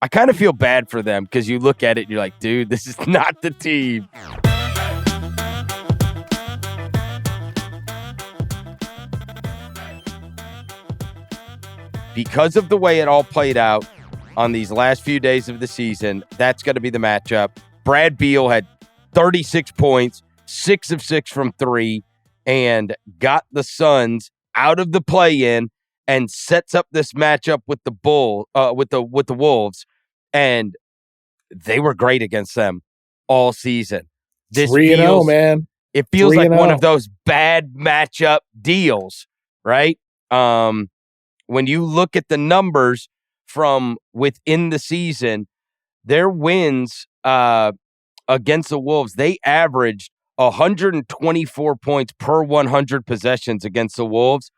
I kind of feel bad for them because you look at it and you're like, dude, this is not the team. Because of the way it all played out on these last few days of the season, that's going to be the matchup. Brad Beal had 36 points, 6 of 6 from 3, and got the Suns out of the play-in and sets up this matchup with the Wolves, and they were great against them all season. This 3-0, man. It feels like one of those bad matchup deals, right? When you look at the numbers from within the season, their wins against the Wolves, they averaged 124 points per 100 possessions against the Wolves.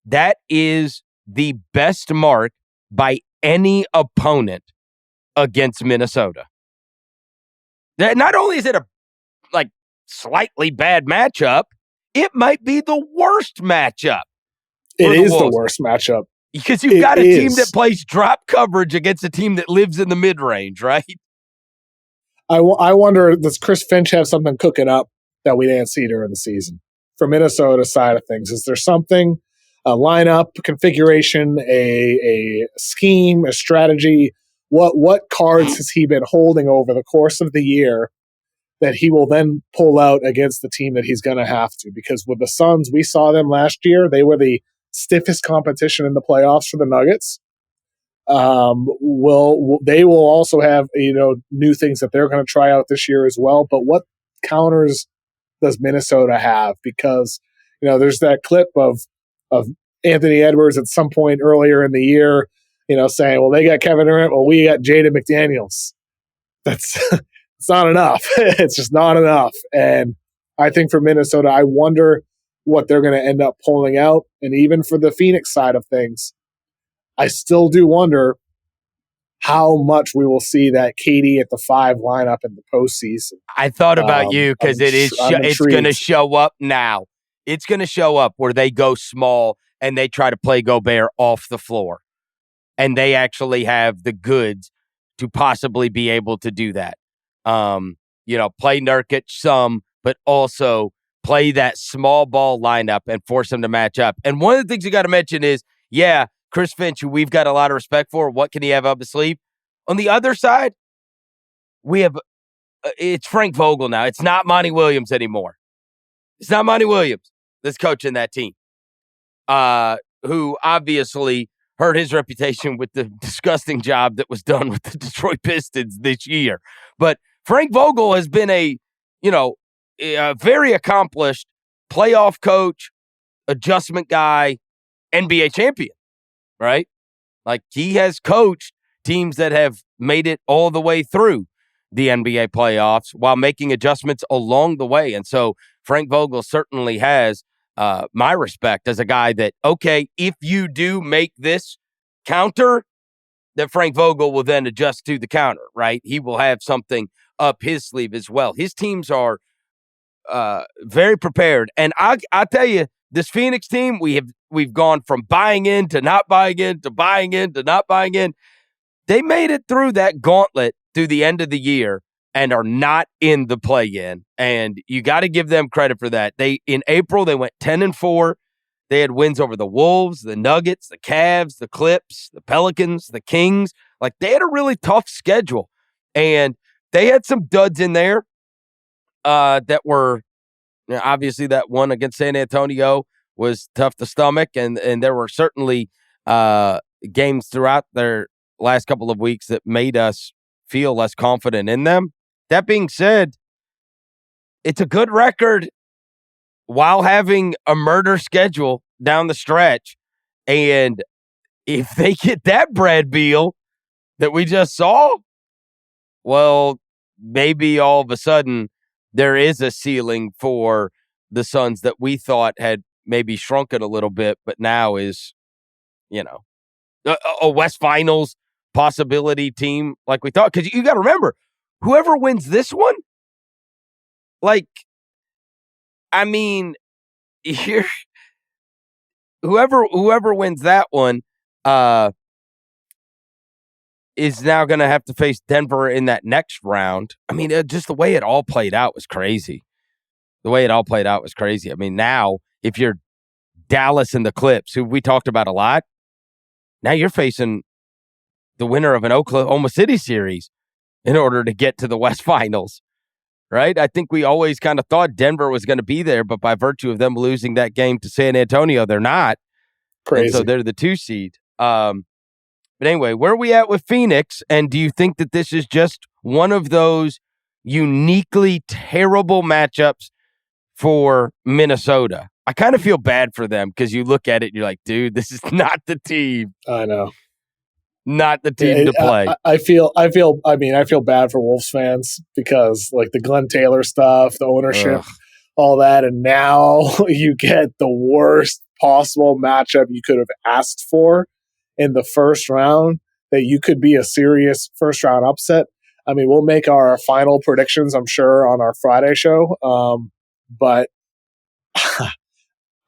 That is the best mark by any opponent against Minnesota. Not only is it a slightly bad matchup, it might be the worst matchup. It is the worst matchup. Because you've got a team that plays drop coverage against a team that lives in the mid-range, right? I wonder, does Chris Finch have something cooking up that we didn't see during the season? For Minnesota side of things, is there something, a lineup, configuration, a scheme, a strategy? What cards has he been holding over the course of the year that he will then pull out against the team that he's going to have to? Because with the Suns, we saw them last year. They were the stiffest competition in the playoffs for the Nuggets. They will also have new things that they're going to try out this year as well. But what counters does Minnesota have? Because there's that clip of Anthony Edwards at some point earlier in the year, saying, "Well, they got Kevin Durant, well, we got Jaden McDaniels." That's it's not enough. It's just not enough. And I think for Minnesota, I wonder what they're going to end up pulling out. And even for the Phoenix side of things, I still do wonder how much we will see that KD at the 5 lineup in the postseason. I thought about you because it's going to show up now. It's going to show up where they go small and they try to play Gobert off the floor. And they actually have the goods to possibly be able to do that. Play Nurkic some, but also play that small ball lineup and force them to match up. And one of the things you got to mention is, Chris Finch, who we've got a lot of respect for, what can he have up his sleeve? On the other side, we have it's Frank Vogel now. It's not Monty Williams anymore. It's not Monty Williams that's coaching that team, who obviously hurt his reputation with the disgusting job that was done with the Detroit Pistons this year. But Frank Vogel has been a very accomplished playoff coach, adjustment guy, NBA champion, right? Like, he has coached teams that have made it all the way through the NBA playoffs while making adjustments along the way. And so Frank Vogel certainly has my respect as a guy that, okay, if you do make this counter, that Frank Vogel will then adjust to the counter, right? He will have something up his sleeve as well. His teams are very prepared. And I tell you, this Phoenix team, we've gone from buying in to not buying in to buying in to not buying in. They made it through that gauntlet through the end of the year and are not in the play-in. And you got to give them credit for that. In April, they went 10-4. They had wins over the Wolves, the Nuggets, the Cavs, the Clips, the Pelicans, the Kings. Like, they had a really tough schedule. And they had some duds in there that were, obviously that one against San Antonio was tough to stomach. And there were certainly games throughout their last couple of weeks that made us feel less confident in them. That being said, it's a good record while having a murder schedule down the stretch. And if they get that Brad Beal that we just saw, well, maybe all of a sudden there is a ceiling for the Suns that we thought had maybe shrunken a little bit, but now is, a West Finals possibility team like we thought. Because you got to remember, whoever wins this one, whoever wins that one, is now going to have to face Denver in that next round. I mean, just the way it all played out was crazy. I mean, now, if you're Dallas and the Clips, who we talked about a lot, now you're facing the winner of an Oklahoma City series in order to get to the West Finals, right? I think we always kind of thought Denver was going to be there, but by virtue of them losing that game to San Antonio, they're not. Crazy. And so they're the 2 seed. But anyway, where are we at with Phoenix? And do you think that this is just one of those uniquely terrible matchups for Minnesota? I kind of feel bad for them because you look at it and you're like, dude, this is not the team. I know. Not the team to play. I feel bad for Wolves fans because like the Glenn Taylor stuff, the ownership, all that. And now you get the worst possible matchup you could have asked for in the first round, that you could be a serious first round upset. I mean, we'll make our final predictions, I'm sure, on our Friday show. But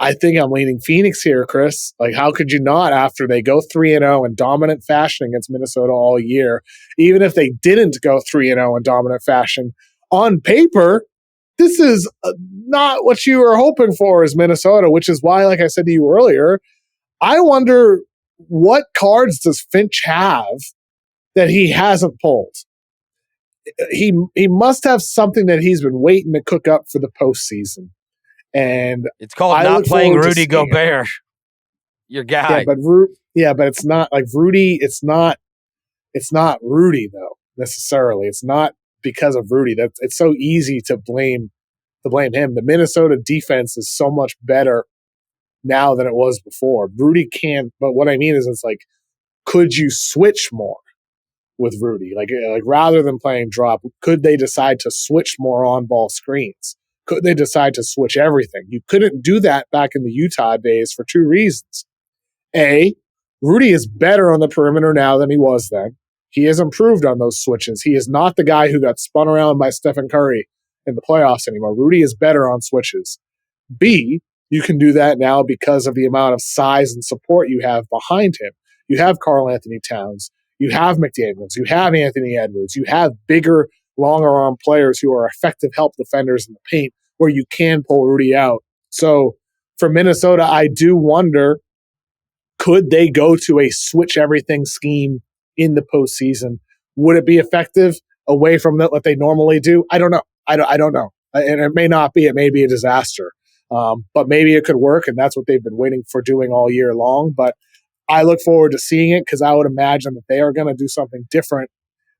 I think I'm leaning Phoenix here, Chris. Like, how could you not after they go 3-0 in dominant fashion against Minnesota all year? Even if they didn't go 3-0 in dominant fashion, on paper, this is not what you were hoping for as Minnesota, which is why, like I said to you earlier, I wonder what cards does Finch have that he hasn't pulled? He must have something that he's been waiting to cook up for the postseason. And it's called not playing Rudy Gobert, your guy. But it's not like Rudy. It's not Rudy though necessarily. It's not because of Rudy. It's so easy to blame him. The Minnesota defense is so much better now than it was before. Rudy can't. But what I mean is, it's like, could you switch more with Rudy? Like rather than playing drop, could they decide to switch more on ball screens? Could they decide to switch everything? You couldn't do that back in the Utah days for 2 reasons. A, Rudy is better on the perimeter now than he was then. He has improved on those switches. He is not the guy who got spun around by Stephen Curry in the playoffs anymore. Rudy is better on switches. B, you can do that now because of the amount of size and support you have behind him. You have Karl Anthony Towns. You have McDaniels. You have Anthony Edwards. You have bigger, longer arm players who are effective help defenders in the paint where you can pull Rudy out. So for Minnesota, I do wonder, could they go to a switch everything scheme in the postseason? Would it be effective away from what they normally do? I don't know. I don't know. And it may not be. It may be a disaster. But maybe it could work, and that's what they've been waiting for doing all year long. But I look forward to seeing it because I would imagine that they are going to do something different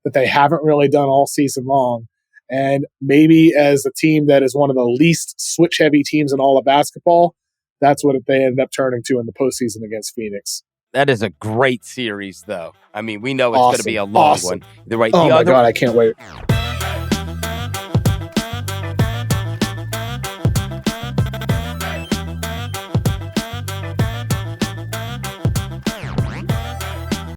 that they haven't really done all season long. And maybe as a team that is one of the least switch-heavy teams in all of basketball, that's what they ended up turning to in the postseason against Phoenix. That is a great series, though. I mean, we know it's going to be a long one. My God, I can't wait.